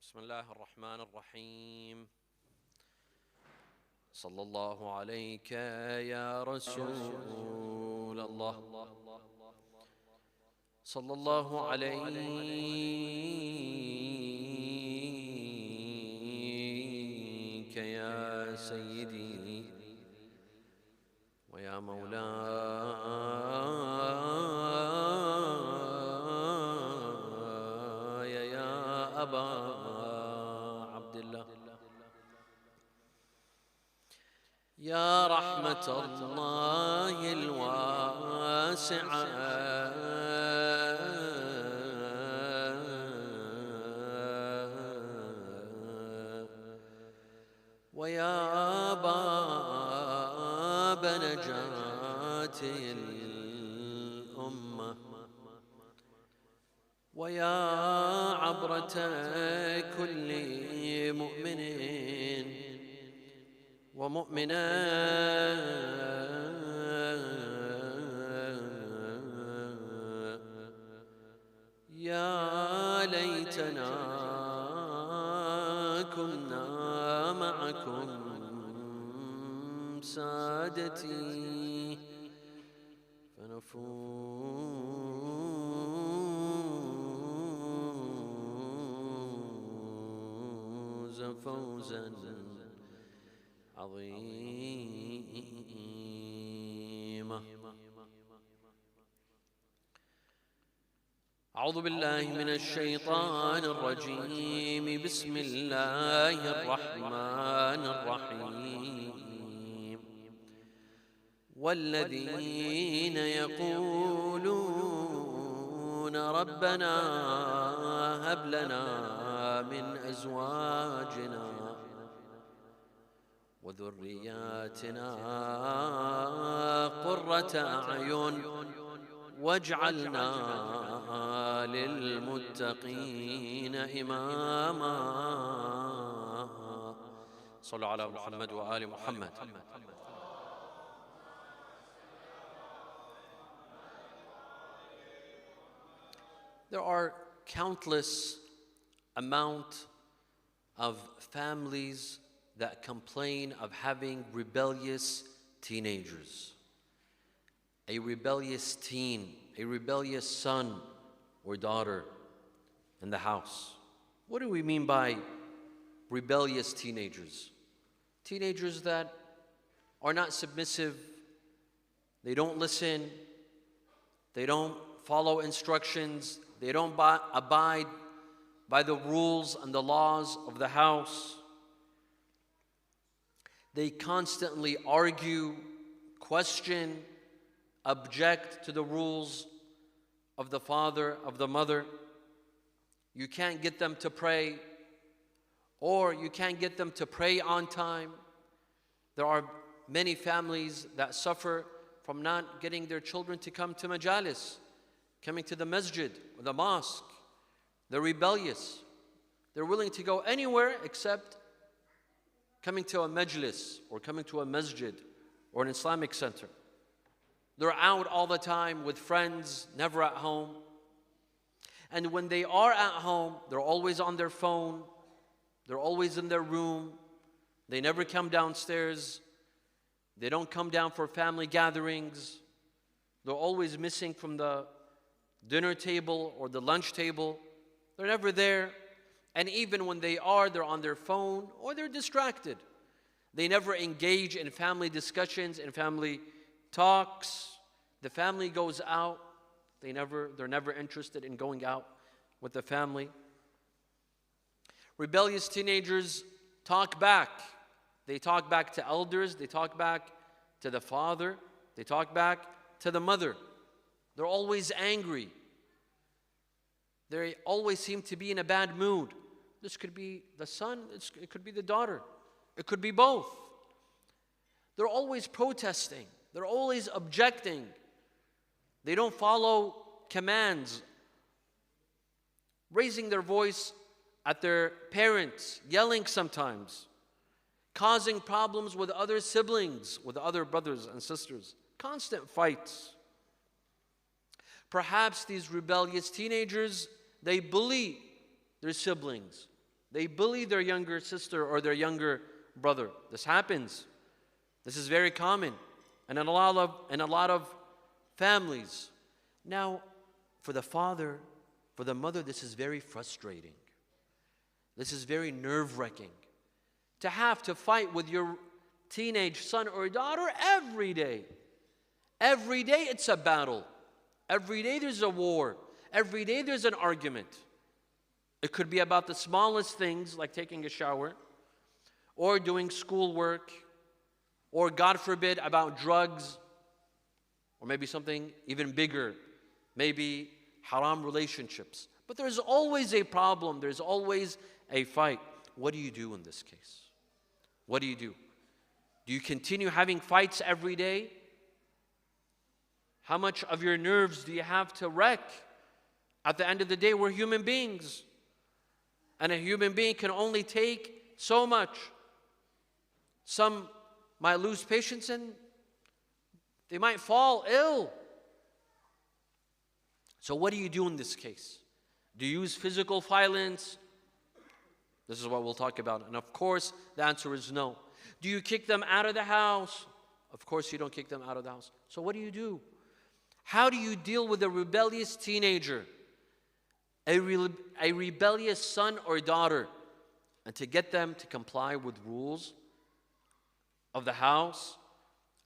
بسم الله الرحمن الرحيم. صلى الله عليك يا رسول الله. صلى الله عليك يا سيدي ويا مولاي يا أبا عبد الله. يا رحمة الله الواسعة ويا باب نجاة الأمة ويا عبرة كل مؤمن ومؤمنة يا ليتنا كنا معكم سادتي فنفوز فوزا عظيما. أعوذ بالله من الشيطان الرجيم. بسم الله الرحمن الرحيم. والذين يقولون ربنا هب لنا من أزواجنا وذرياتنا قرة أعين واجعلنا للمتقين إماما. صلوا على محمد وآل محمد. There are countless amount of families that complain of having rebellious teenagers. A rebellious teen, a rebellious son or daughter in the house. What do we mean by rebellious teenagers? Teenagers that are not submissive, they don't listen, they don't follow instructions, they don't abide by the rules and the laws of the house. They constantly argue, question, object to the rules of the father, of the mother. You can't get them to pray, or you can't get them to pray on time. There are many families that suffer from not getting their children to come to Majalis, coming to the masjid or the mosque. They're rebellious. They're willing to go anywhere except coming to a majlis or coming to a masjid or an Islamic center. They're out all the time with friends, never at home. And when they are at home, they're always on their phone. They're always in their room. They never come downstairs. They don't come down for family gatherings. They're always missing from the dinner table or the lunch table. They're never there. And even when they are, they're on their phone or they're distracted. They never engage in family discussions, in family talks. The family goes out. They're never interested in going out with the family. Rebellious teenagers talk back. They talk back to elders. They talk back to the father. They talk back to the mother. They're always angry. They always seem to be in a bad mood. This could be the son, it could be the daughter. It could be both. They're always protesting. They're always objecting. They don't follow commands. Raising their voice at their parents, yelling sometimes. Causing problems with other siblings, with other brothers and sisters. Constant fights. Perhaps these rebellious teenagers, they bully their siblings. They bully their younger sister or their younger brother. This happens. This is very common. And in a lot of families. Now, for the father, for the mother, this is very frustrating. This is very nerve-wracking. To have to fight with your teenage son or daughter every day. Every day it's a battle. Every day there's a war. Every day there's an argument. It could be about the smallest things like taking a shower or doing schoolwork or, God forbid, about drugs or maybe something even bigger, maybe haram relationships. But there's always a problem. There's always a fight. What do you do in this case? What do you do? Do you continue having fights every day? How much of your nerves do you have to wreck? At the end of the day, we're human beings. And a human being can only take so much. Some might lose patience and they might fall ill. So what do you do in this case? Do you use physical violence? This is what we'll talk about. And of course, the answer is no. Do you kick them out of the house? Of course, you don't kick them out of the house. So what do you do? How do you deal with a rebellious teenager? A rebellious son or daughter? And to get them to comply with rules of the house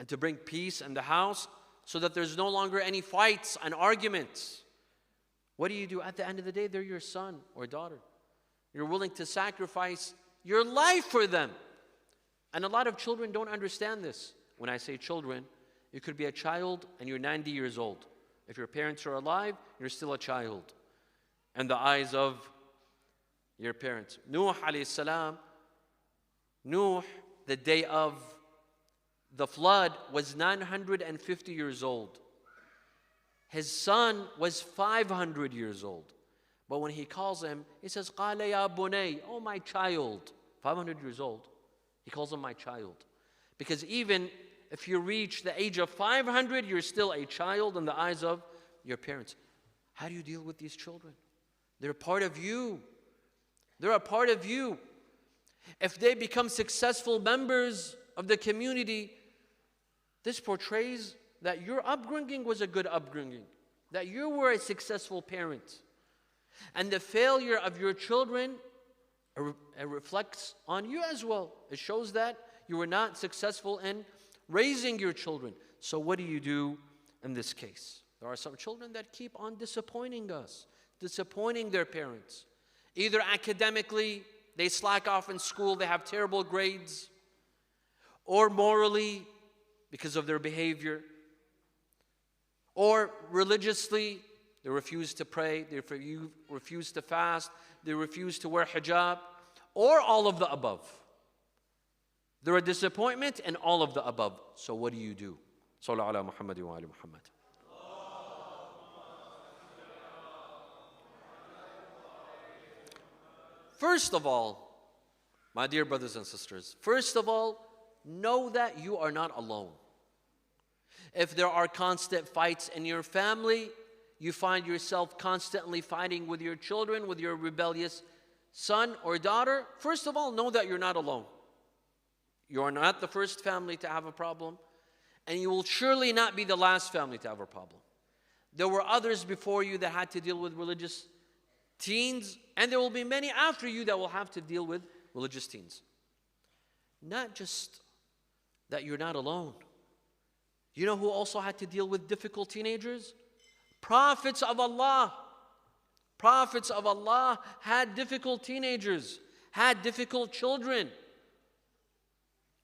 and to bring peace in the house so that there's no longer any fights and arguments. What do you do? At the end of the day, they're your son or daughter. You're willing to sacrifice your life for them. And a lot of children don't understand this. When I say children, you could be a child and you're 90 years old. If your parents are alive, you're still a child in the eyes of your parents. Nuh alayhi salam, Nuh, the day of the flood, was 950 years old. His son was 500 years old. But when he calls him, he says, قَالَ يَا بُنَيْ, oh my child. 500 years old. He calls him my child. Because even if you reach the age of 500, you're still a child in the eyes of your parents. How do you deal with these children? They're a part of you. They're a part of you. If they become successful members of the community, this portrays that your upbringing was a good upbringing, that you were a successful parent. And the failure of your children, it reflects on you as well. It shows that you were not successful in raising your children. So what do you do in this case? There are some children that keep on disappointing us, disappointing their parents. Either academically, they slack off in school, they have terrible grades, or morally, because of their behavior, or religiously, they refuse to pray, they refuse to fast, they refuse to wear hijab, or all of the above. They're a disappointment in all of the above. So what do you do? Sallu ala Muhammad wa ali Muhammad. First of all, my dear brothers and sisters, first of all, know that you are not alone. If there are constant fights in your family, you find yourself constantly fighting with your children, with your rebellious son or daughter, first of all, know that you're not alone. You are not the first family to have a problem, and you will surely not be the last family to have a problem. There were others before you that had to deal with religious teens, and there will be many after you that will have to deal with religious teens. Not just that you're not alone. You know who also had to deal with difficult teenagers? Prophets of Allah. Prophets of Allah had difficult teenagers, had difficult children.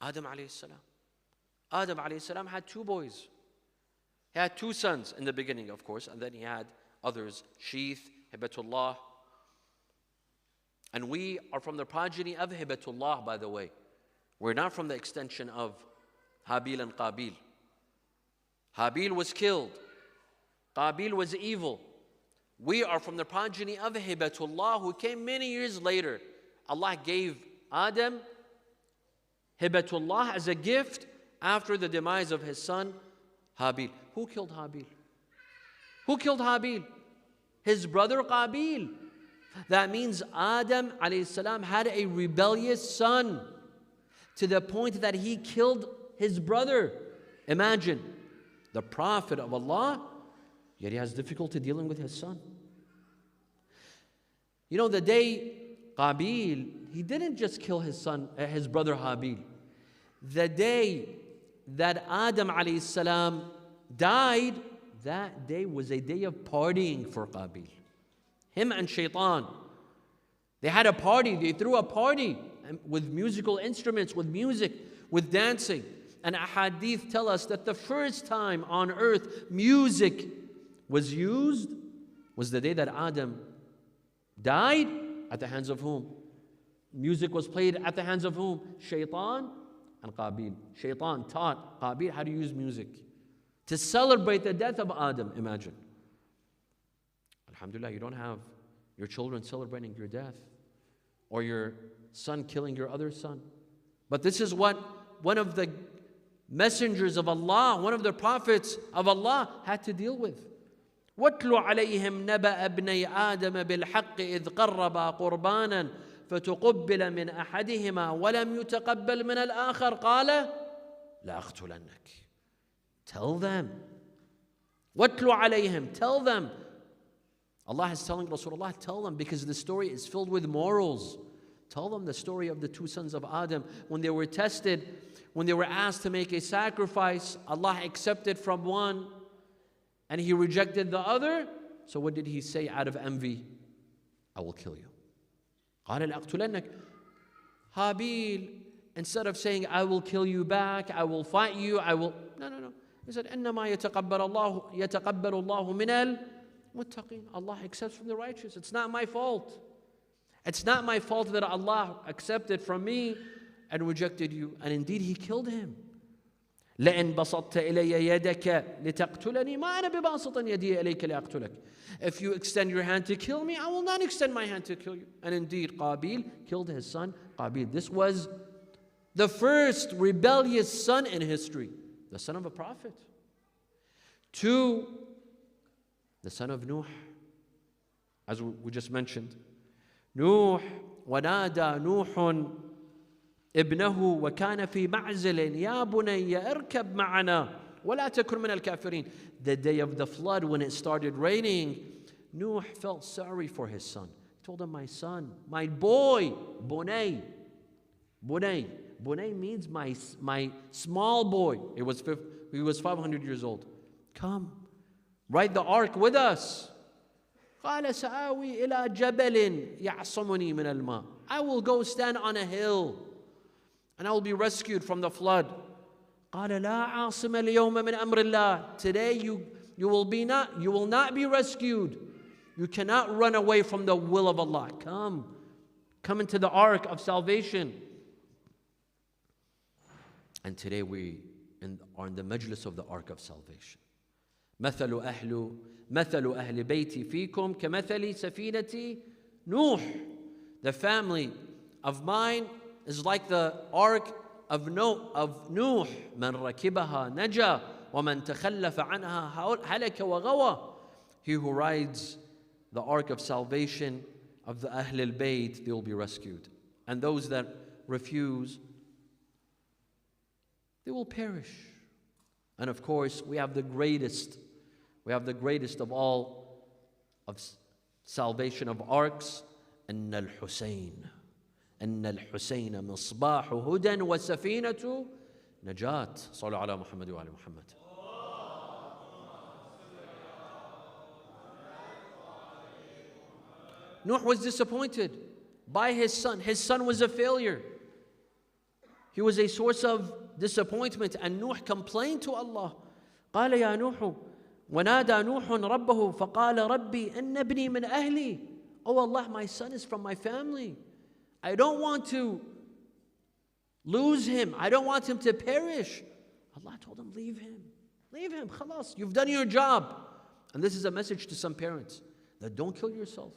Adam alayhi salam. Adam alayhi salam had two boys. He had two sons in the beginning, of course, and then he had others, Sheeth, Hibatullah. And we are from the progeny of Hibatullah, by the way. We're not from the extension of Habil and Qabil. Habil was killed. Qabil was evil. We are from the progeny of Hibatullah, who came many years later. Allah gave Adam Hibatullah as a gift after the demise of his son Habil. Who killed Habil? Who killed Habil? His brother Qabil. That means Adam alayhi salam had a rebellious son to the point that he killed his brother. Imagine, the Prophet of Allah, yet he has difficulty dealing with his son. You know, the day Qabil, he didn't just kill his son, his brother Habil. The day that Adam alayhi salam died, that day was a day of partying for Qabil. Him and Shaitan, they had a party, they threw a party with musical instruments, with music, with dancing. And ahadith tell us that the first time on earth music was used was the day that Adam died. At the hands of whom? Music was played at the hands of whom? Shaitan and Qabil. Shaitan taught Qabil how to use music to celebrate the death of Adam. Imagine. Alhamdulillah, you don't have your children celebrating your death or your son killing your other son. But this is what one of the messengers of Allah, one of the prophets of Allah had to deal with. وَاتْلُ عَلَيْهِمْ نَبَأَ ابْنَيْ آدَمَ بِالْحَقِّ إِذْ قَرَّبَا قُرْبَانًا فَتُقُبِّلَ مِنْ أَحَدِهِمَا وَلَمْ يُتَقَبَّلْ مِنَ الْآخَرِ قَالَ لَأَقْتُلَنَّكِ. Tell them. وَاتْلُ عَلَيْهِمْ. Tell them. Allah is telling Rasulullah, tell them, because the story is filled with morals. Tell them the story of the two sons of Adam. When they were tested, when they were asked to make a sacrifice, Allah accepted from one and He rejected the other. So what did He say out of envy? I will kill you. قال لأقتلنك. Habil, instead of saying, I will kill you back, I will fight you, No. He said, إنما يتقبل الله من المتقين. Allah accepts from the righteous. It's not my fault. It's not my fault that Allah accepted from me and rejected you. And indeed, He killed him. لئن بسطت إلي يدك لتقتلني ما أنا بباسط يدي إليك لأقتلك. If you extend your hand to kill me, I will not extend my hand to kill you. And indeed, Qabil killed his son Qabil. This was the first rebellious son in history, the son of a prophet. 2, the son of Nuh, as we just mentioned. Nuh, ونادى نوح ابنه وكان في معزل يا بني اركب معنا ولا تكن من الكافرين. The day of the flood, when it started raining, Nuh felt sorry for his son. He told him, my son, my boy, Bunay. Bunay means my small boy. He was 500 years old. Come, ride the ark with us. قال سآوي إلى جبل يعصمني من الماء. I will go stand on a hill and I will be rescued from the flood. قال لا عاصم اليوم من أمر الله. Today you will not be rescued. You cannot run away from the will of Allah. Come into the ark of salvation. And today we are in the majlis of the ark of salvation. مثل أهل بيتي فيكم كمثل سفينة نوح. The family of mine is like the ark of Nuh. من ركبها نجا ومن تخلف عنها هلك وغوى. He who rides the ark of salvation of the Ahl al-Bayt, they will be rescued. And those that refuse, they will perish. And of course, we have the greatest of all of salvation of arks, أن الحسين مصباح هدى وسفينة نجاة. صلوا على محمد وعلى محمد. Nuh was disappointed by his son. His son was a failure. He was a source of disappointment. And Nuh complained to Allah. قال يا نوح ونادى نوح ربه فقال ربي إن ابني من أهلي. Oh Allah, my son is from my family. I don't want to lose him. I don't want him to perish. Allah told him, leave him. Leave him. Khalas. You've done your job. And this is a message to some parents that don't kill yourself.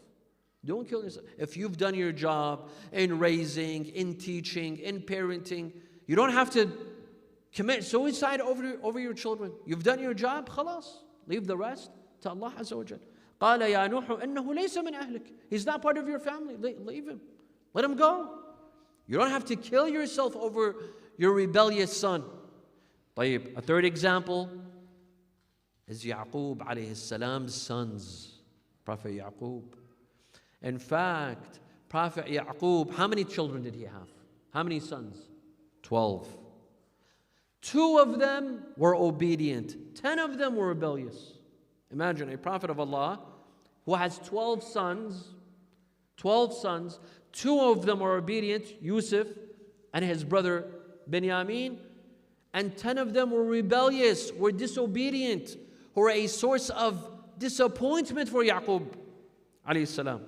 Don't kill yourself. If you've done your job in raising, in teaching, in parenting, you don't have to commit suicide over your children. You've done your job. Khalas. Leave the rest to Allah Azza wa Jal. قال يا نوح إنه ليس من أهلك. He's not part of your family. Leave him. Let him go. You don't have to kill yourself over your rebellious son. طيب, a third example is Yaqub alayhi salam's sons. Prophet Yaqub. In fact, Prophet Yaqub, how many children did he have? How many sons? 12. 2 of them were obedient. 10 of them were rebellious. Imagine a prophet of Allah who has 12 sons. 12 sons. 2 of them were obedient, Yusuf and his brother Binyamin. And 10 of them were rebellious, were disobedient, who were a source of disappointment for Yaqub alayhi salam.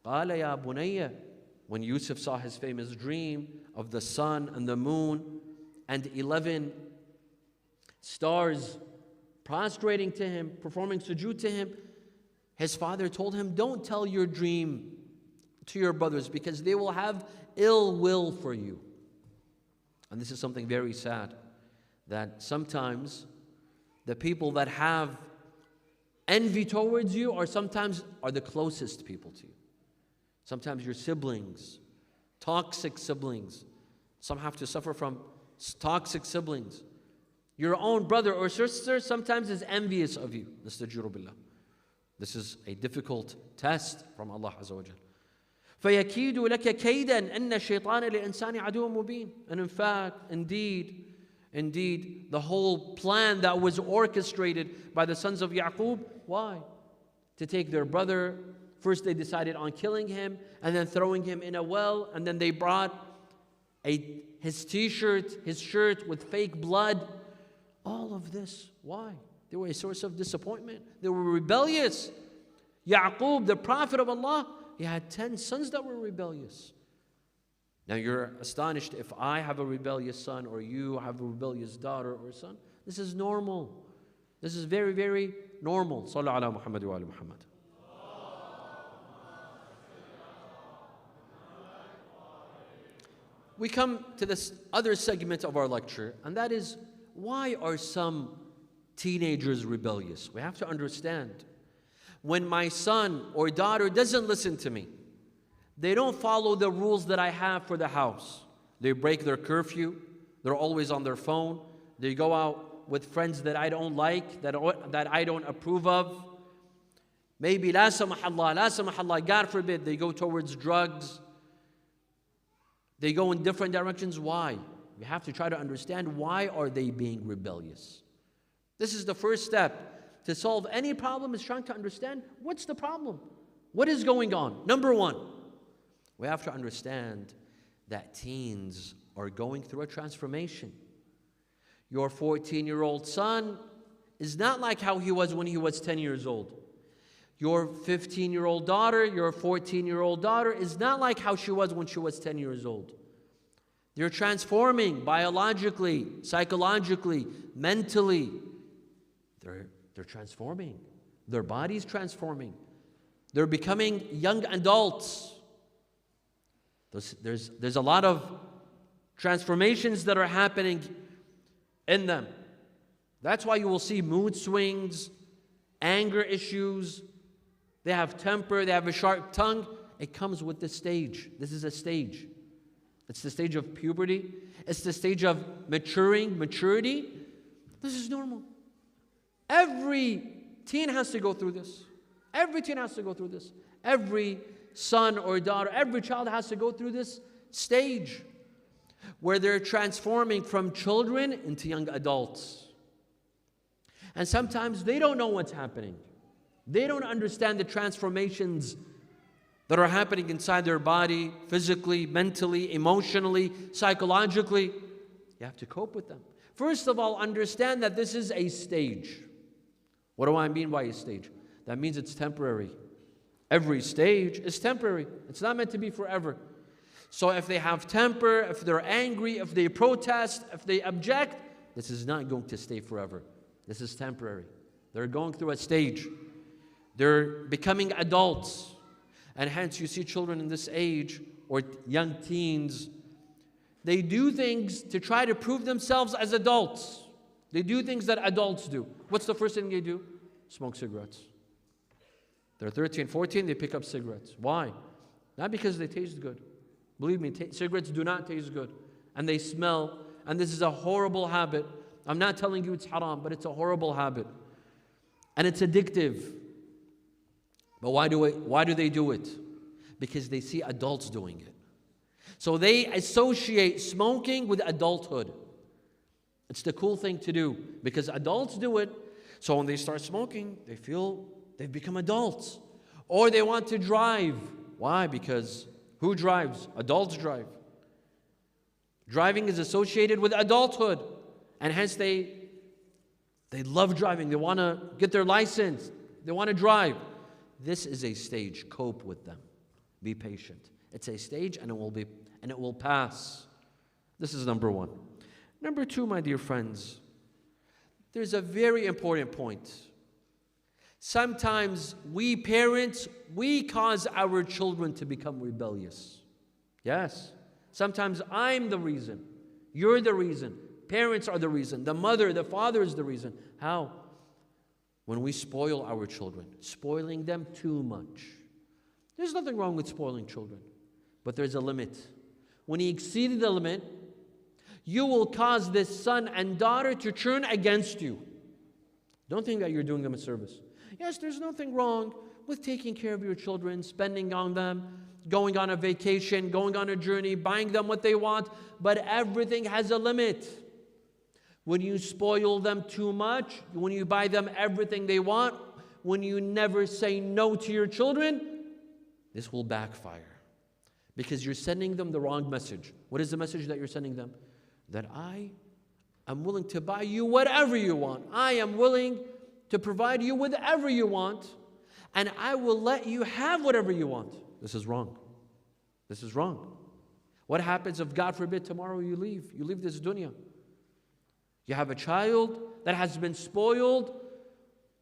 قال يا بني, when Yusuf saw his famous dream of the sun and the moon and 11 stars prostrating to him, performing sujood to him, his father told him, don't tell your dream to your brothers because they will have ill will for you. And this is something very sad, that sometimes the people that have envy towards you are sometimes the closest people to you. Sometimes your siblings, toxic siblings. Some have to suffer from toxic siblings. Your own brother or sister sometimes is envious of you. This is a difficult test from Allah Azza wa Jal. فَيَكِيدُ لَكَ كَيْدًا أَنَّ الشَّيْطَانَ لِلْإِنسَانِ عَدُوٌ مُبِينٌ. And in fact, indeed, the whole plan that was orchestrated by the sons of Yaqub, why? To take their brother. First they decided on killing him and then throwing him in a well, and then they brought his t-shirt, his shirt with fake blood. All of this, why? They were a source of disappointment. They were rebellious. Yaqub, the prophet of Allah, he had 10 sons that were rebellious. Now you're astonished if I have a rebellious son or you have a rebellious daughter or son. This is normal. This is very, very normal. Sallu ala Muhammad wa ala Muhammad. We come to this other segment of our lecture, and that is, why are some teenagers rebellious? We have to understand. When my son or daughter doesn't listen to me, they don't follow the rules that I have for the house. They break their curfew. They're always on their phone. They go out with friends that I don't like, that I don't approve of. Maybe, la samahallah, God forbid, they go towards drugs. They go in different directions. Why? We have to try to understand, why are they being rebellious? This is the first step to solve any problem, is trying to understand what's the problem. What is going on? Number 1, we have to understand that teens are going through a transformation. Your 14-year-old son is not like how he was when he was 10 years old. Your 15-year-old daughter, your 14-year-old daughter is not like how she was when she was 10 years old. They're transforming biologically, psychologically, mentally. They're transforming. Their body's transforming. They're becoming young adults. There's a lot of transformations that are happening in them. That's why you will see mood swings, anger issues. They have temper, they have a sharp tongue. It comes with this stage. This is a stage. It's the stage of puberty. It's the stage of maturity. This is normal. Every teen has to go through this. Every teen has to go through this. Every son or daughter, every child has to go through this stage where they're transforming from children into young adults. And sometimes they don't know what's happening. They don't understand the transformations that are happening inside their body, physically, mentally, emotionally, psychologically. You have to cope with them. First of all, understand that this is a stage. What do I mean by a stage? That means it's temporary. Every stage is temporary. It's not meant to be forever. So if they have temper, if they're angry, if they protest, if they object, this is not going to stay forever. This is temporary. They're going through a stage. They're becoming adults. And hence you see children in this age, or young teens, they do things to try to prove themselves as adults. They do things that adults do. What's the first thing they do? Smoke cigarettes. They're 13, 14, they pick up cigarettes. Why? Not because they taste good. Believe me, cigarettes do not taste good. And they smell. And this is a horrible habit. I'm not telling you it's haram, but it's a horrible habit. And it's addictive. But why do they do it? Because they see adults doing it. So they associate smoking with adulthood. It's the cool thing to do because adults do it. So when they start smoking, they feel they've become adults. Or they want to drive. Why? Because who drives? Adults drive. Driving is associated with adulthood. And hence they love driving. They want to get their license. They want to drive. This is a stage. Cope with them. Be patient. It's a stage and it will pass. This is number one. Number two, my dear friends, there's a very important point. Sometimes we parents, we cause our children to become rebellious. Yes. Sometimes I'm the reason. You're the reason. Parents are the reason. The mother, the father is the reason. How? When we spoil our children, spoiling them too much. There's nothing wrong with spoiling children, but there's a limit. When you exceed the limit, you will cause this son and daughter to turn against you. Don't think that you're doing them a service. Yes, there's nothing wrong with taking care of your children, spending on them, going on a vacation, going on a journey, buying them what they want, but everything has a limit. When you spoil them too much, when you buy them everything they want, when you never say no to your children, this will backfire. Because you're sending them the wrong message. What is the message that you're sending them? That I am willing to buy you whatever you want. I am willing to provide you with whatever you want. And I will let you have whatever you want. This is wrong. This is wrong. What happens if, God forbid, tomorrow you leave? You leave this dunya. You have a child that has been spoiled,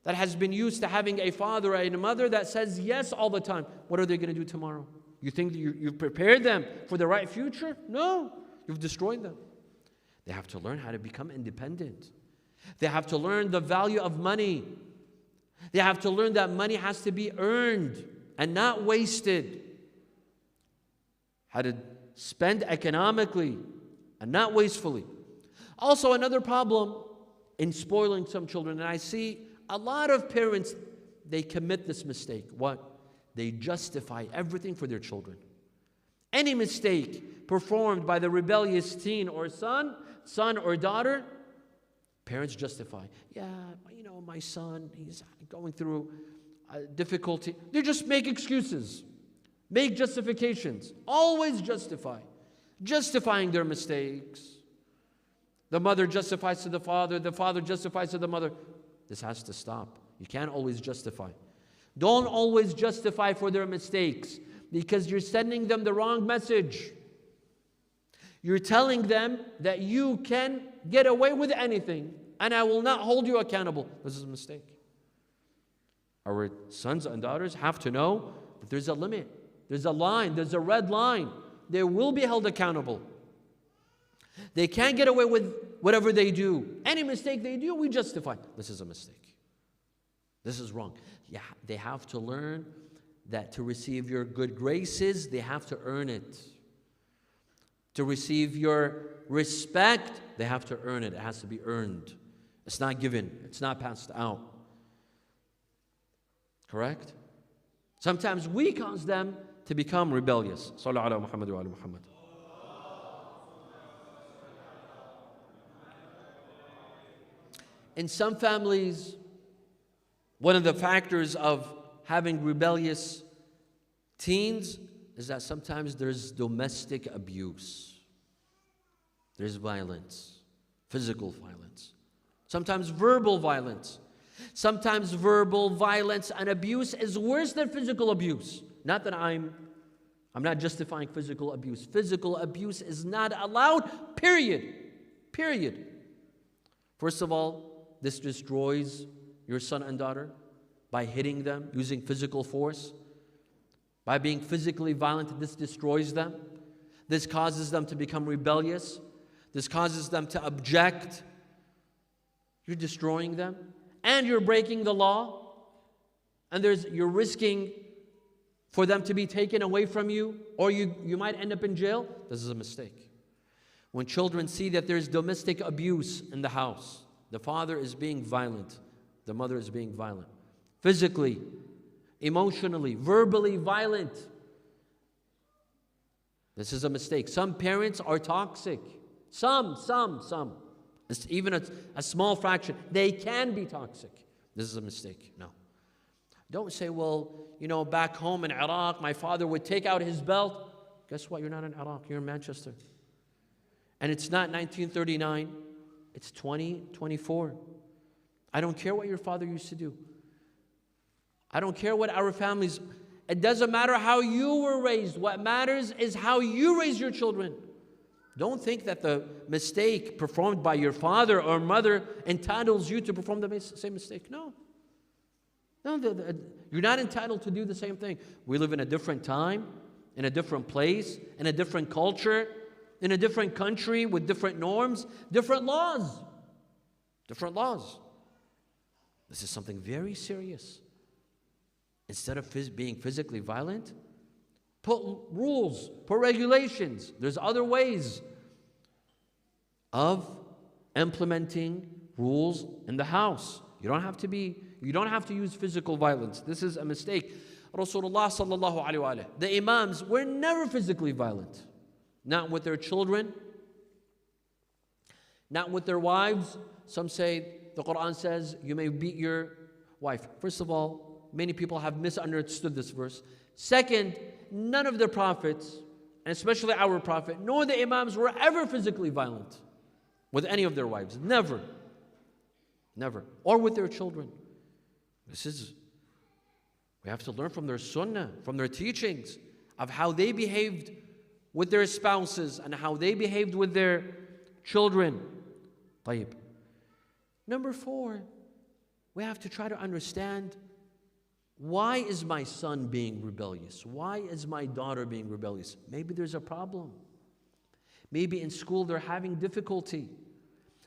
that has been used to having a father and a mother that says yes all the time. What are they going to do tomorrow? You think that you've prepared them for the right future? No, you've destroyed them. They have to learn how to become independent. They have to learn the value of money. They have to learn that money has to be earned and not wasted. How to spend economically and not wastefully. Also, another problem in spoiling some children, and I see a lot of parents, they commit this mistake. What? They justify everything for their children. Any mistake performed by the rebellious teen or son or daughter, parents justify. Yeah, my son, he's going through difficulty. They just make excuses, make justifications, always justify, justifying their mistakes. The mother justifies to the father justifies to the mother. This has to stop. You can't always justify. Don't always justify for their mistakes because you're sending them the wrong message. You're telling them that you can get away with anything and I will not hold you accountable. This is a mistake. Our sons and daughters have to know that there's a limit. There's a line. There's a red line. They will be held accountable. They can't get away with whatever they do. Any mistake they do, we justify. This is a mistake. This is wrong. Yeah, they have to learn that to receive your good graces, they have to earn it. To receive your respect, they have to earn it. It has to be earned. It's not given. It's not passed out. Correct? Sometimes we cause them to become rebellious. Sallu ala Muhammad wa ala Muhammad. In some families, one of the factors of having rebellious teens is that sometimes there's domestic abuse. There's violence, physical violence. Sometimes verbal violence. Sometimes verbal violence and abuse is worse than physical abuse. Not that I'm not justifying physical abuse. Physical abuse is not allowed, period. Period. First of all, this destroys your son and daughter by hitting them, using physical force. By being physically violent, this destroys them. This causes them to become rebellious. This causes them to object. You're destroying them. And you're breaking the law. and you're risking for them to be taken away from you, or you might end up in jail, this is a mistake. When children see that there's domestic abuse in the house, the father is being violent, the mother is being violent, physically, emotionally, verbally violent, this is a mistake. Some parents are toxic. Some. It's even a small fraction. They can be toxic. This is a mistake. No. Don't say, well, back home in Iraq, my father would take out his belt. Guess what? You're not in Iraq. You're in Manchester. And it's not 1939. It's 2024. I don't care what your father used to do. I don't care what our families... It doesn't matter how you were raised. What matters is how you raise your children. Don't think that the mistake performed by your father or mother entitles you to perform the same mistake. No. You're not entitled to do the same thing. We live in a different time, in a different place, in a different culture, in a different country with different norms, different laws. Different laws. This is something very serious. Instead of being physically violent, put rules, put regulations. There's other ways of implementing rules in the house. You don't have to use physical violence. This is a mistake. Rasulullah sallallahu alaihi wasallam, the imams were never physically violent. Not with their children, not with their wives. Some say, the Quran says, you may beat your wife. First of all, many people have misunderstood this verse. Second, none of the prophets, and especially our prophet, nor the imams were ever physically violent with any of their wives. Never. Never. Or with their children. We have to learn from their sunnah, from their teachings, of how they behaved with their spouses and how they behaved with their children. طيب. Number 4, we have to try to understand, why is my son being rebellious? Why is my daughter being rebellious? Maybe there's a problem. Maybe in school they're having difficulty.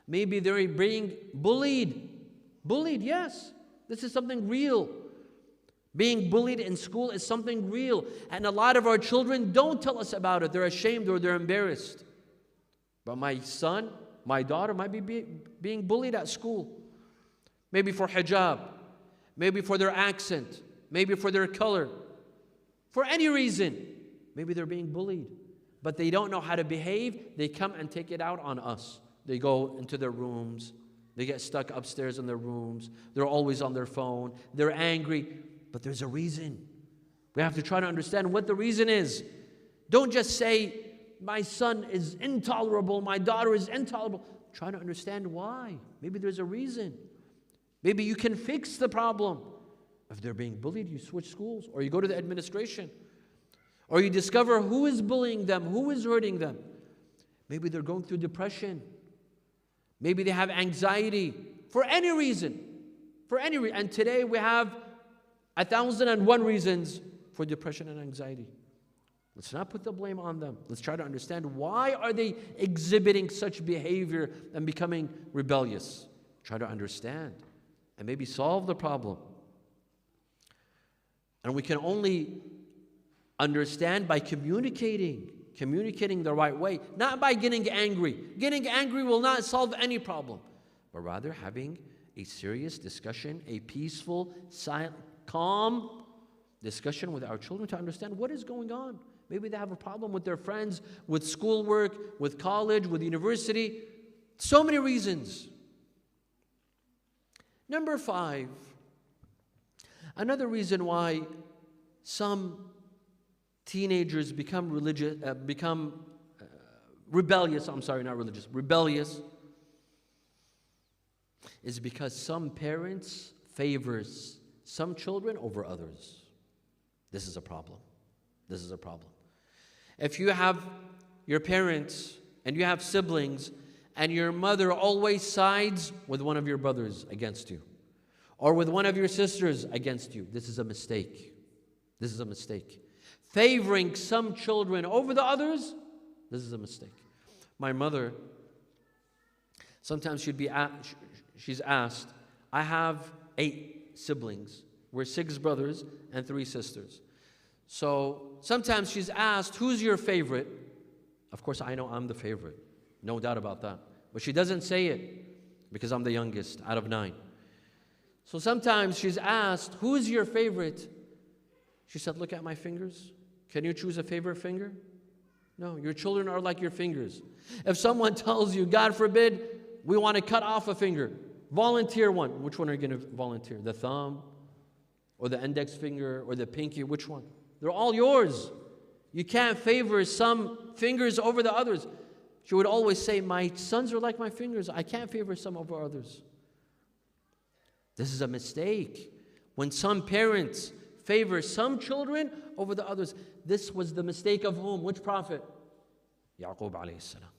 Maybe they're being bullied. Bullied, yes. This is something real. Being bullied in school is something real. And a lot of our children don't tell us about it. They're ashamed or they're embarrassed. But my son, my daughter might be being bullied at school. Maybe for hijab. Maybe for their accent, maybe for their color, for any reason. Maybe they're being bullied, but they don't know how to behave. They come and take it out on us. They go into their rooms. They get stuck upstairs in their rooms. They're always on their phone. They're angry, but there's a reason. We have to try to understand what the reason is. Don't just say, my son is intolerable, my daughter is intolerable. Try to understand why. Maybe there's a reason. Maybe you can fix the problem. If they're being bullied, you switch schools, or you go to the administration, or you discover who is bullying them, who is hurting them. Maybe they're going through depression. Maybe they have anxiety for any reason. For any reason. And today we have 1,001 reasons for depression and anxiety. Let's not put the blame on them. Let's try to understand, why are they exhibiting such behavior and becoming rebellious? Try to understand and maybe solve the problem. And we can only understand by communicating the right way, not by getting angry. Getting angry will not solve any problem, but rather having a serious discussion, a peaceful, silent, calm discussion with our children to understand what is going on. Maybe they have a problem with their friends, with schoolwork, with college, with university. So many reasons. Number 5, another reason why some teenagers become rebellious is because some parents favors some children over others. This is a problem. This is a problem. If you have your parents and you have siblings, and your mother always sides with one of your brothers against you, or with one of your sisters against you, this is a mistake. This is a mistake. Favoring some children over the others, this is a mistake. My mother, sometimes she's asked, I have 8 siblings. We're 6 brothers and 3 sisters. So sometimes she's asked, who's your favorite? Of course, I know I'm the favorite. No doubt about that. But she doesn't say it because I'm the youngest out of 9. So sometimes she's asked, who's your favorite? She said, look at my fingers. Can you choose a favorite finger? No, your children are like your fingers. If someone tells you, God forbid, we want to cut off a finger, volunteer one. Which one are you going to volunteer? The thumb or the index finger or the pinky? Which one? They're all yours. You can't favor some fingers over the others. She would always say, my sons are like my fingers. I can't favor some over others. This is a mistake. When some parents favor some children over the others, this was the mistake of whom? Which prophet? Yaqub alayhi salam.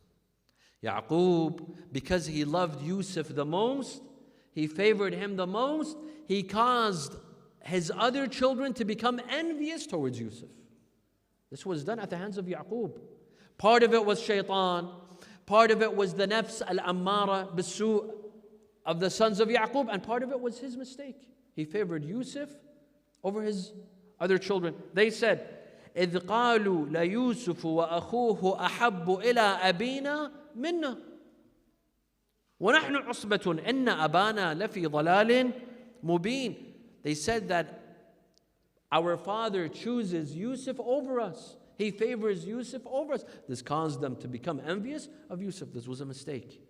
Yaqub, because he loved Yusuf the most, he favored him the most, he caused his other children to become envious towards Yusuf. This was done at the hands of Yaqub. Part of it was shaitan. Part of it was the nafs al-ammara bisu of the sons of Yaqub. And part of it was his mistake. He favored Yusuf over his other children. They said, إِذْ قَالُوا لَيُوسُفُ وَأَخُوهُ أَحَبُّ إِلَىٰ أَبِينَا مِنَّا وَنَحْنُ عُصْبَةٌ إِنَّ أَبَانَا لَفِي ضَلَالٍ مُبِينٍ. They said that our father chooses Yusuf over us. He favors Yusuf over us. This caused them to become envious of Yusuf. This was a mistake.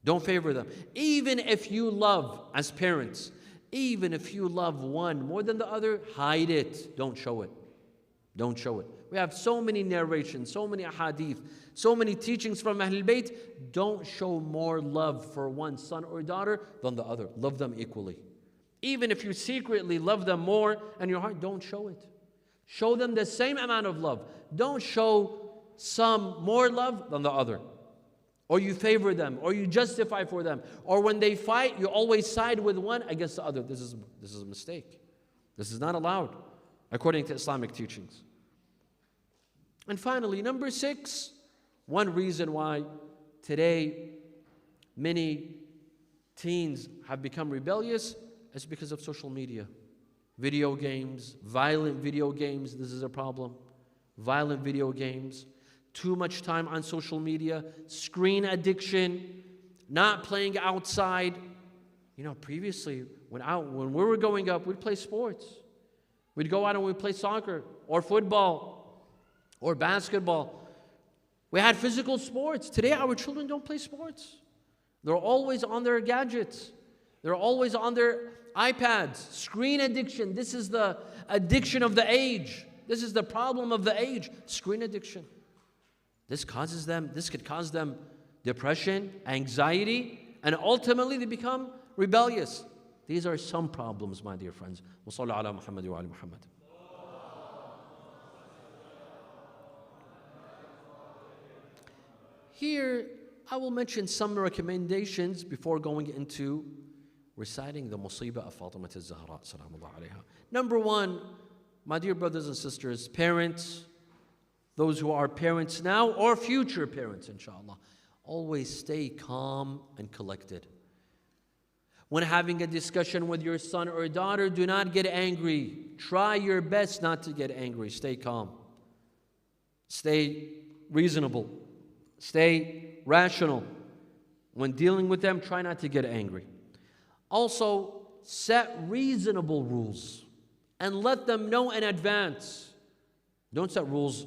Don't favor them. Even if you love, as parents, even if you love one more than the other, hide it. Don't show it. Don't show it. We have so many narrations, so many ahadith, so many teachings from Ahlul Bayt. Don't show more love for one son or daughter than the other. Love them equally. Even if you secretly love them more in your heart, don't show it. Show them the same amount of love. Don't show some more love than the other. Or you favor them, or you justify for them. Or when they fight, you always side with one against the other. This is a mistake. This is not allowed according to Islamic teachings. And finally, number 6, one reason why today many teens have become rebellious is because of social media. Video games, violent video games, this is a problem. Violent video games, too much time on social media, screen addiction, not playing outside. You know, previously, when we were growing up, we'd play sports. We'd go out and we'd play soccer or football or basketball. We had physical sports. Today, our children don't play sports. They're always on their gadgets. They're always on their iPads. Screen addiction. This is the addiction of the age. This is the problem of the age. Screen addiction. This could cause them depression, anxiety, and ultimately they become rebellious. These are some problems, my dear friends. Wa sallu ala Muhammad wa ali Muhammad. Here, I will mention some recommendations before going into reciting the musibah of Fatimiyya Zahra. Number 1, my dear brothers and sisters, parents, those who are parents now or future parents, inshallah, always stay calm and collected. When having a discussion with your son or daughter, do not get angry. Try your best not to get angry. Stay calm. Stay reasonable. Stay rational. When dealing with them, try not to get angry. Also, set reasonable rules and let them know in advance. Don't set rules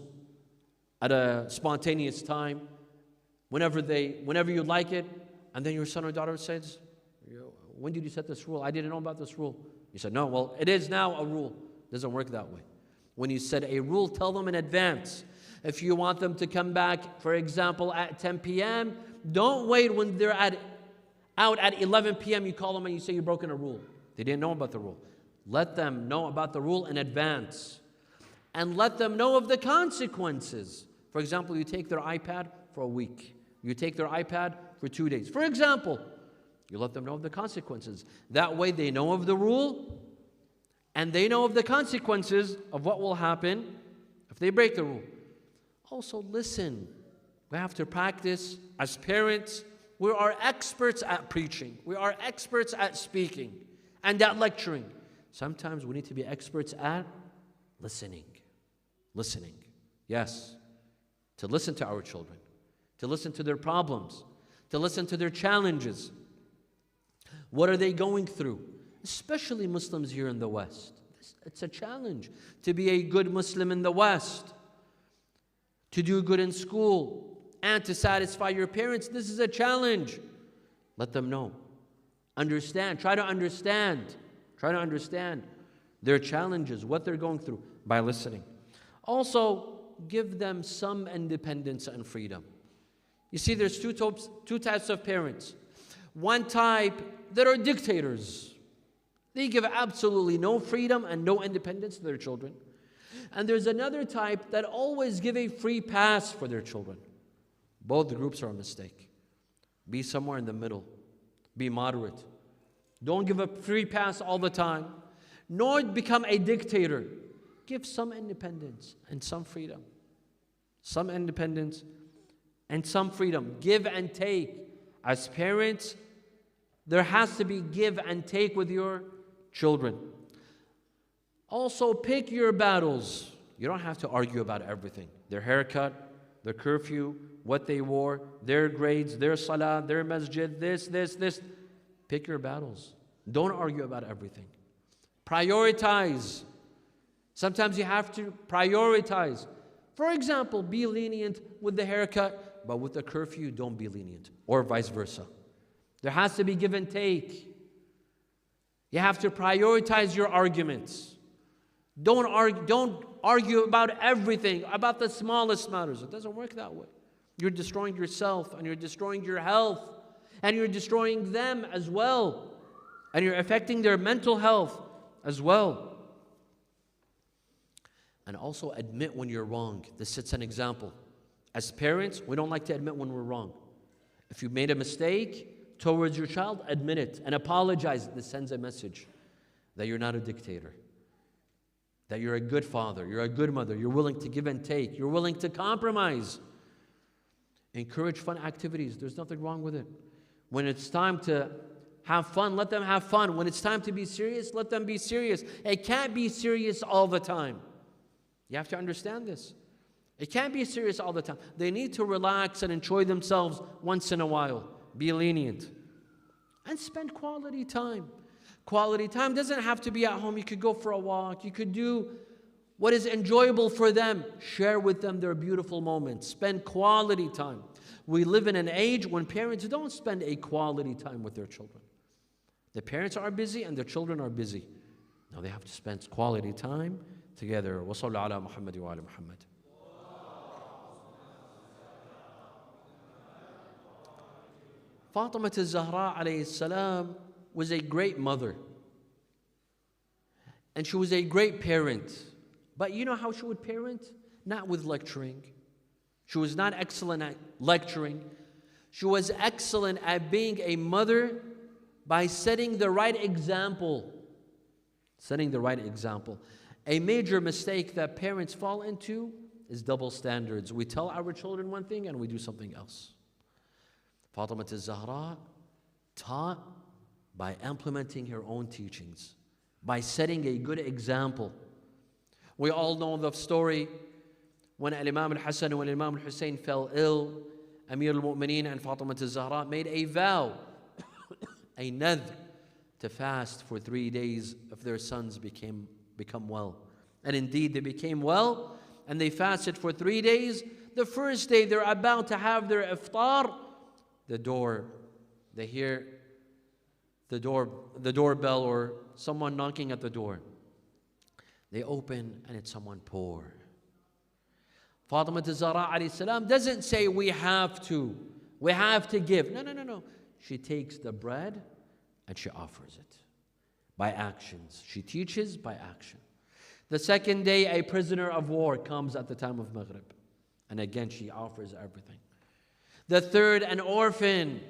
at a spontaneous time, whenever you like it, and then your son or daughter says, when did you set this rule? I didn't know about this rule. You said, no, well, it is now a rule. It doesn't work that way. When you set a rule, tell them in advance. If you want them to come back, for example, at 10 p.m., don't wait when they're out at 11 p.m. You call them and you say you've broken a rule. They didn't know about the rule. Let them know about the rule in advance. And let them know of the consequences. For example, you take their iPad for a week. You take their iPad for 2 days. For example, you let them know of the consequences. That way they know of the rule and they know of the consequences of what will happen if they break the rule. Also, listen. We have to practice as parents. We are experts at preaching. We are experts at speaking and at lecturing. Sometimes we need to be experts at listening. Listening. Yes. To listen to our children. To listen to their problems. To listen to their challenges. What are they going through? Especially Muslims here in the West. It's a challenge to be a good Muslim in the West. To do good in school and to satisfy your parents. This is a challenge. Let them know. Understand. Try to understand. Try to understand their challenges, what they're going through by listening. Also, give them some independence and freedom. You see, there's two types of parents. One type that are dictators. They give absolutely no freedom and no independence to their children. And there's another type that always give a free pass for their children. Both groups are a mistake. Be somewhere in the middle. Be moderate. Don't give a free pass all the time, nor become a dictator. Give some independence and some freedom. Some independence and some freedom. Give and take. As parents, there has to be give and take with your children. Also, pick your battles. You don't have to argue about everything. Their haircut, their curfew, what they wore, their grades, their salah, their masjid, this. Pick your battles. Don't argue about everything. Prioritize. Sometimes you have to prioritize. For example, be lenient with the haircut, but with the curfew, don't be lenient, or vice versa. There has to be give and take. You have to prioritize your arguments. Don't argue about everything, about the smallest matters. It doesn't work that way. You're destroying yourself, and you're destroying your health, and you're destroying them as well. And you're affecting their mental health as well. And also admit when you're wrong. This sets an example. As parents, we don't like to admit when we're wrong. If you made a mistake towards your child, admit it and apologize. This sends a message that you're not a dictator. That you're a good father, you're a good mother, you're willing to give and take, you're willing to compromise. Encourage fun activities. There's nothing wrong with it. When it's time to have fun, let them have fun. When it's time to be serious, let them be serious. It can't be serious all the time. You have to understand this. It can't be serious all the time. They need to relax and enjoy themselves once in a while. Be lenient. And spend quality time. Quality time doesn't have to be at home. You could go for a walk. You could do what is enjoyable for them. Share with them their beautiful moments. Spend quality time. We live in an age when parents don't spend a quality time with their children. The parents are busy and their children are busy. Now they have to spend quality time together. Wa sallu ala Muhammad wa ala Muhammad. Fatimiyya Zahra alayhi salam was a great mother. And she was a great parent. But you know how she would parent? Not with lecturing. She was not excellent at lecturing. She was excellent at being a mother by setting the right example. Setting the right example. A major mistake that parents fall into is double standards. We tell our children one thing and we do something else. Fatimiyya Zahra taught by implementing her own teachings, by setting a good example. We all know the story when Imam al-Hassan and Imam al-Hussein fell ill. Amir al-Mu'mineen and Fatimiyya Zahra made a vow, a nadhr, to fast for 3 days if their sons become well. And indeed, they became well, and they fasted for 3 days. The first day they're about to have their iftar, they hear the doorbell or someone knocking at the door. They open, and it's someone poor. Fatimiyya Zahra alayhi salam doesn't say we have to give. No. She takes the bread and she offers it by actions. She teaches by action. The second day, a prisoner of war comes at the time of Maghrib. And again, she offers everything. The third, an orphan.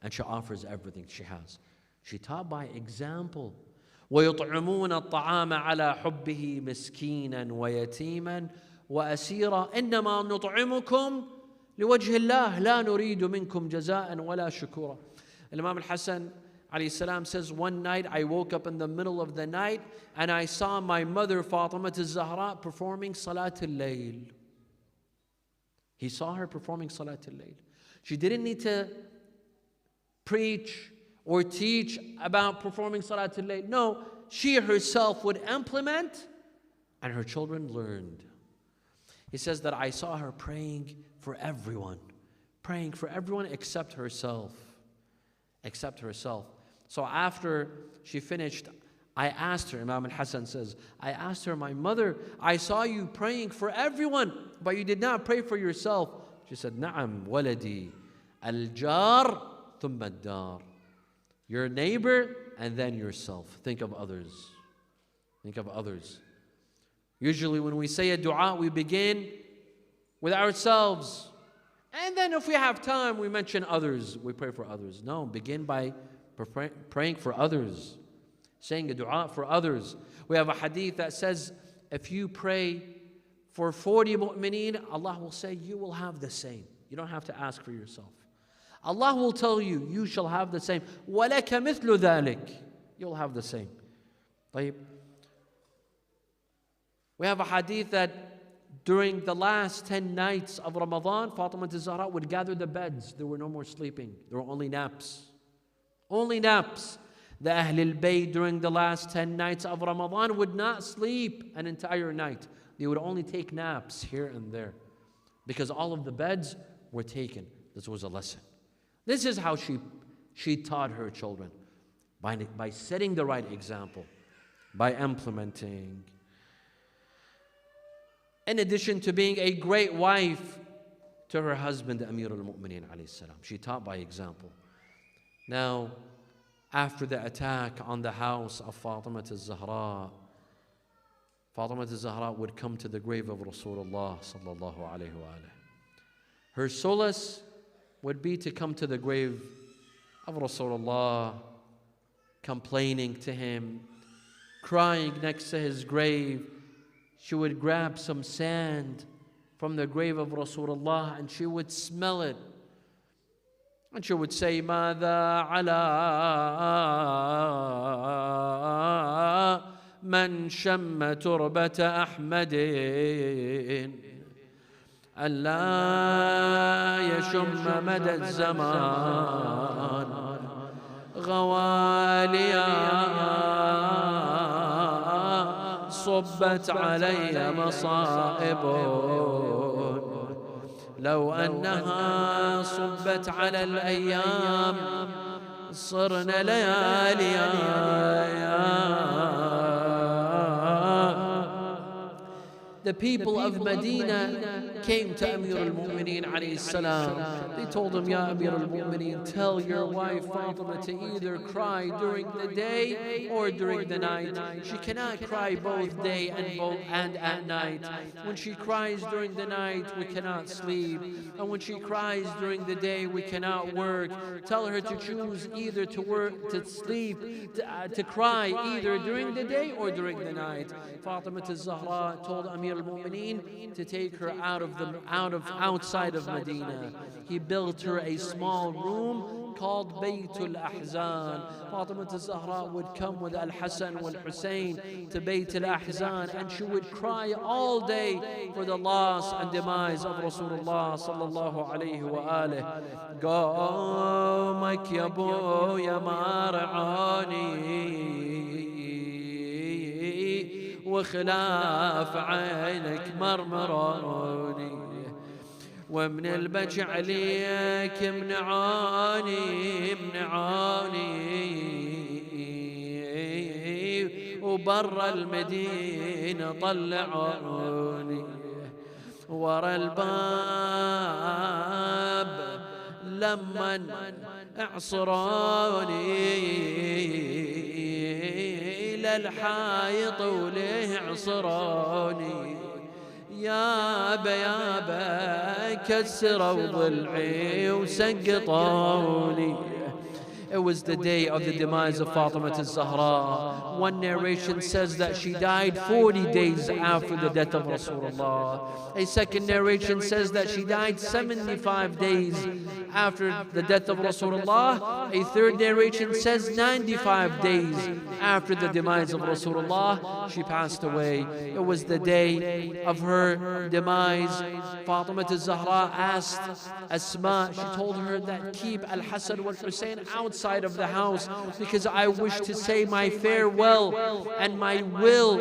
And she offers everything she has. She taught by example. وَيُطْعِمُونَ الطَّعَامَ عَلَى حُبِّهِ مِسْكِينًا وَيَتِيمًا وَأَسِيرًا إِنَّمَا نُطْعِمُكُمْ لِوَجْهِ اللَّهِ لَا نُرِيدُ مِنْكُمْ جَزَاءً وَلَا شُكُورًا. Imam al-Hassan alayhi salam says, one night I woke up in the middle of the night and I saw my mother Fatimiyya Zahra performing Salat al-Layl. He saw her performing Salat al-Layl. She didn't need to preach or teach about performing Salat al-Layl. No, she herself would implement and her children learned. He says that I saw her praying for everyone except herself. Except herself. So after she finished, I asked her, Imam al-Hasan says, I asked her, my mother, I saw you praying for everyone, but you did not pray for yourself. She said, Na'am waladi, al-jar thumma ad-dar. Your neighbor and then yourself. Think of others. Think of others. Usually when we say a dua, we begin with ourselves. And then if we have time, we mention others. We pray for others. No, begin by praying for others. Saying a dua for others. We have a hadith that says, if you pray for 40 mu'mineen, Allah will say, you will have the same. You don't have to ask for yourself. Allah will tell you, you shall have the same. وَلَكَ مِثْلُ ذَلِكَ. You'll have the same. طيب. We have a hadith that during the last 10 nights of Ramadan, Fatimiyya Zahra would gather the beds. There were no more sleeping. There were only naps. Only naps. The Ahlul Bayt during the last 10 nights of Ramadan would not sleep an entire night. They would only take naps here and there because all of the beds were taken. This was a lesson. This is how she taught her children, by setting the right example, by implementing. In addition to being a great wife to her husband, Amir al-Mu'mineen alayhi salam, she taught by example. Now, after the attack on the house of Fatimiyya Zahra, Fatimiyya Zahra would come to the grave of Rasulullah sallallahu alayhi wa alayhi. Her solace would be to come to the grave of Rasulullah, complaining to him, crying next to his grave. She would grab some sand from the grave of Rasulullah and she would smell it. And she would say, ماذا على من شم تربة أحمد ألا يشم مدى الزمان غواليا صبت علي مصائب لو أنها صبت على الأيام صرن لياليا. The people of Medina came to Amir al-Mu'mineen alayhi salam. They told him, Ya Amir al-Mu'mineen, tell your wife Fatima to either cry during the day or during the night. She cannot cry both day and at night. When she cries during the night, we cannot sleep. And when she cries during the day, we cannot work. Tell her to choose either to work, to sleep, to cry either during the day or during the night. Fatima Zahra told Amir al-Mu'mineen to take her outside of Medina. He built her a small room called Baytul Ahzan. Fatima Zahra would come with Al-Hasan and Hussein to Baytul Ahzan, and she would cry all day for the loss and demise of Rasulullah sallallahu alayhi wa alihi. قومك يا بويا ما رعاني وخلاف عينك مرمروني ومن البجع عليك منعاني وبر المدينة طلعوني ورا الباب لمن اعصروني للحايط وليه عصروني يابا كسروا ضلعي وسقطوني It was the day of the demise of Fatima Zahra. One narration says that she died 40 days after the death of Rasulullah. A second narration says that she died 75 days after the death of Rasulullah. A third narration says 95 days after the demise of Rasulullah, she passed away. It was the day of her demise. Fatima Zahra asked Asma, she told her that keep Al-Hasan wal Hussein outside of the house because I wish to say my farewell and my will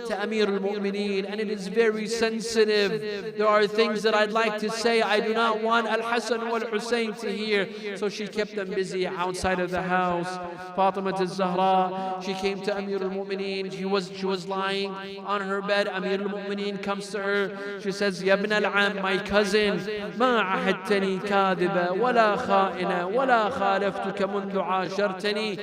to Amir al-Mu'mineen, and it is very sensitive. There are things that I'd like to say. I do not want Al-Hasan wal Hussein to hear. So she kept them busy outside of the house. Fatima Zahra, she came to Amir al-Mu'mineen. She was lying on her bed. Amir al-Mu'mineen comes to her. She says, Ya ibn al-Am, my cousin, ما عهدتني كاذبة ولا خائنة ولا خالفتك منذ عاشرتني.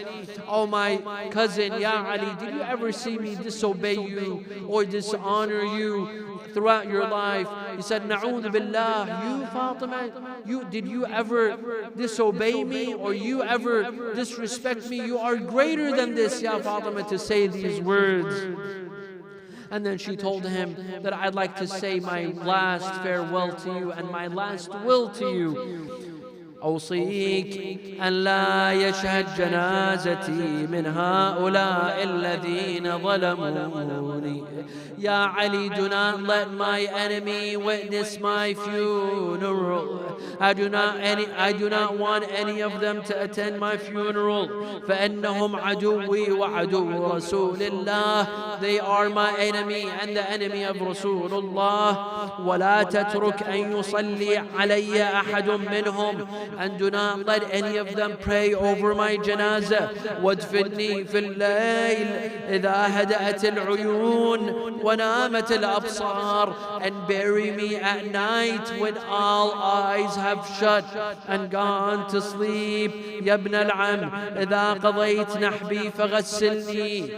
Oh my cousin, Ya Ali, did you ever see me disobey you or dishonor you throughout your life? He said, Na'udhu billah, you Fatima, did you ever disobey me or you ever disrespect me? You are greater than this, Ya Fatima, to say these words. And then she told him that I'd like to say my last farewell to you and my last will to you. أوصيك أن لا يشهد جنازتي من هؤلاء الذين ظلموني. Ya Ali, do not let my enemy witness my funeral. I do not want any of them to attend my funeral. فإنهم عدوي وعدو رسول الله. They are my enemy and the enemy of Rasulullah. ولا تترك أن يصلي علي أحد منهم. And do not let any of them pray over my janazah. وادفني في الليل إذا هدأت العيون ونامت الأبصار. And bury me at night when all eyes have shut and gone to sleep. يا ابن العم إذا قضيت نحبي فغسلني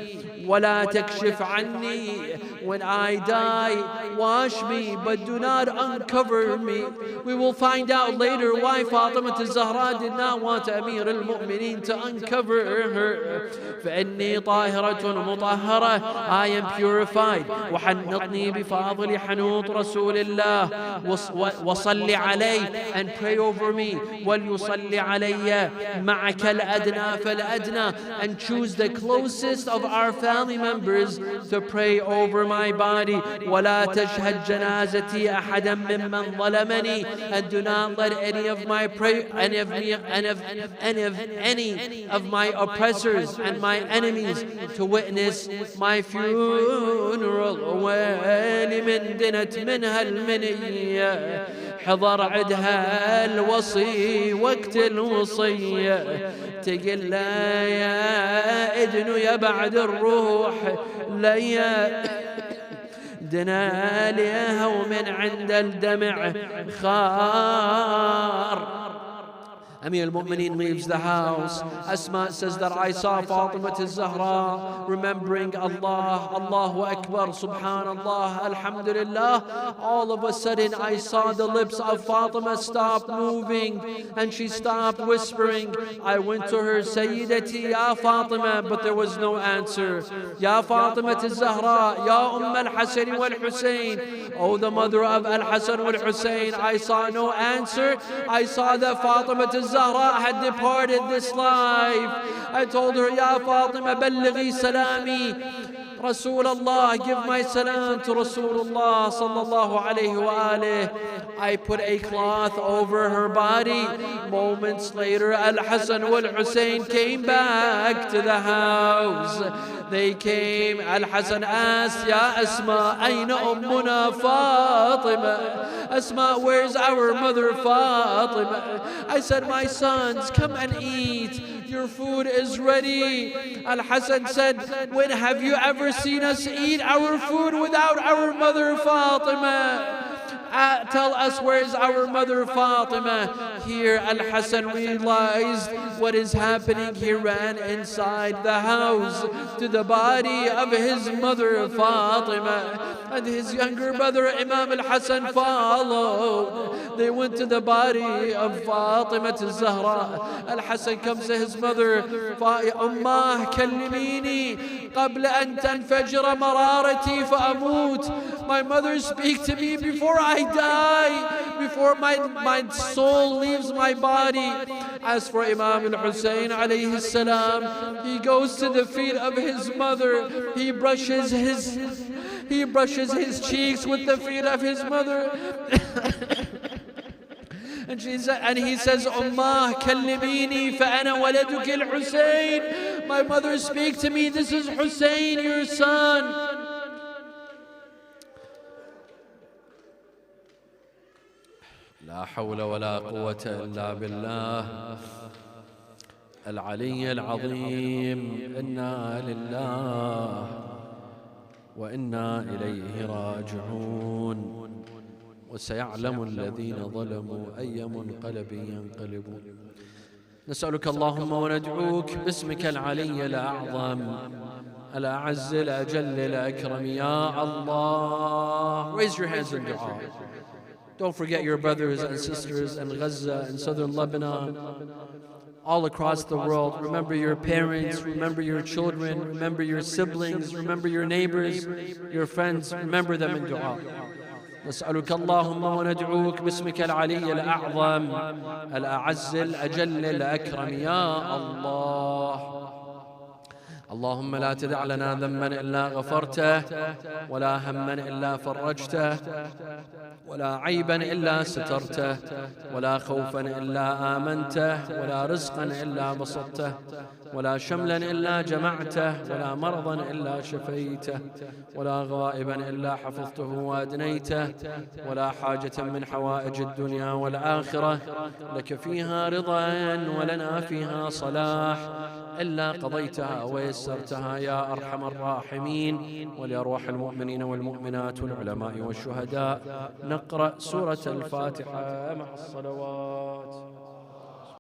ولا تكشف عني. When I die, wash me, but do not uncover me. We will find out later why Fatima Zahra did not want Amir al-Mu'mineen to uncover her. فإني طاهرة مطهرة. I am purified. وحنطني بفاضل حنوط رسول الله. وصل علي, and pray over me. وليصلي علي معك الأدنى فالأدنى. And choose the closest of our family members to pray over my body. ولا تشهد جنازتي أحدا ممن ظلمني. And do not let any of my any of my oppressors and my enemies to witness my funeral. وين من دنت منها المنية حضر عدها الوصي وقت الوصية. تقل يا إذن يا بعد الروح ليا دنا ليها ومن عند الدمع خار. Amir al-Mu'mineen leaves the house. Asma says that I saw Fatima Zahra remembering Allah, Allahu Akbar, Subhanallah, Alhamdulillah. All of a sudden I saw the lips of Fatima stop moving and she stopped whispering. I went to her, Sayyidati, Ya Fatima, but there was no answer. Ya Fatima Zahra, Ya al-Hasan wal Hussein. Oh, the mother of Al-Hasan wal Hussein. I saw no answer. I saw that Fatima Zahra had departed this life. I told her, Ya Fatima, ballighi salami. Rasulullah, give my salam to Rasulullah sallallahu alayhi wa alayhi. I put a cloth over her body. Moments later, Al-Hasan wal Hussein came back to the house. They came. Al-Hasan asked, Ya Asma, ayna ummuna Fatima? Asma, where's our mother Fatima? I said, my sons, come and eat. Your food is ready. Al-Hasan said, when have you ever seen us eat our food without our mother Fatima? Tell us, where's our mother Fatima? Here Al-Hasan realized what is happening. He ran inside the house to the body of his mother Fatima. and his younger brother Imam al-Hassan followed. They went to the body of Fatimiyya Zahra. Al-Hassan comes to his mother, Ummah kallimini qabla an tanfajra mararati fa'amut. My mother, speak to me before I die, before my soul leaves my body. As for Imam al-Hussein alayhi salam, he goes to the feet of his mother. He brushes his cheeks with the feet of his mother. And he says, Ummah kallimini fa ana waladuk al-Hussein. My mother, speak to me, this is Hussein, your son. لا حول ولا قوة إلا بالله العلي العظيم. إنا لله وإنا إليه راجعون. وسيعلم الذين ظلموا أي منقلب ينقلبون. نسألك اللهم وندعوك باسمك العلي الأعظم الأعز الأجل الأكرم يا الله. Raise your hands in dua. Don't forget your brothers and sisters in Gaza and southern Lebanon, all across the world. Remember your parents, remember your children, remember your siblings, remember your neighbors, your friends. Remember them in dua. نسألك اللهم وندعوك باسمك العلي الأعظم الأعز الأجل الأكرم يا الله. اللهم لا تدع لنا ذنبا إلا غفرته، ولا هما إلا فرجته، ولا عيبا إلا سترته، ولا خوفا إلا آمنته، ولا رزقا إلا بسطته، ولا شملا إلا جمعته، ولا مرضا إلا شفيته، ولا غائبا إلا حفظته وأدنيته، ولا حاجة من حوائج الدنيا والآخرة لك فيها رضا ولنا فيها صلاح إلا قضيتها ويسرتها يا أرحم الراحمين. ولأرواح المؤمنين والمؤمنات والعلماء والشهداء نقرأ سورة الفاتحة مع الصلوات.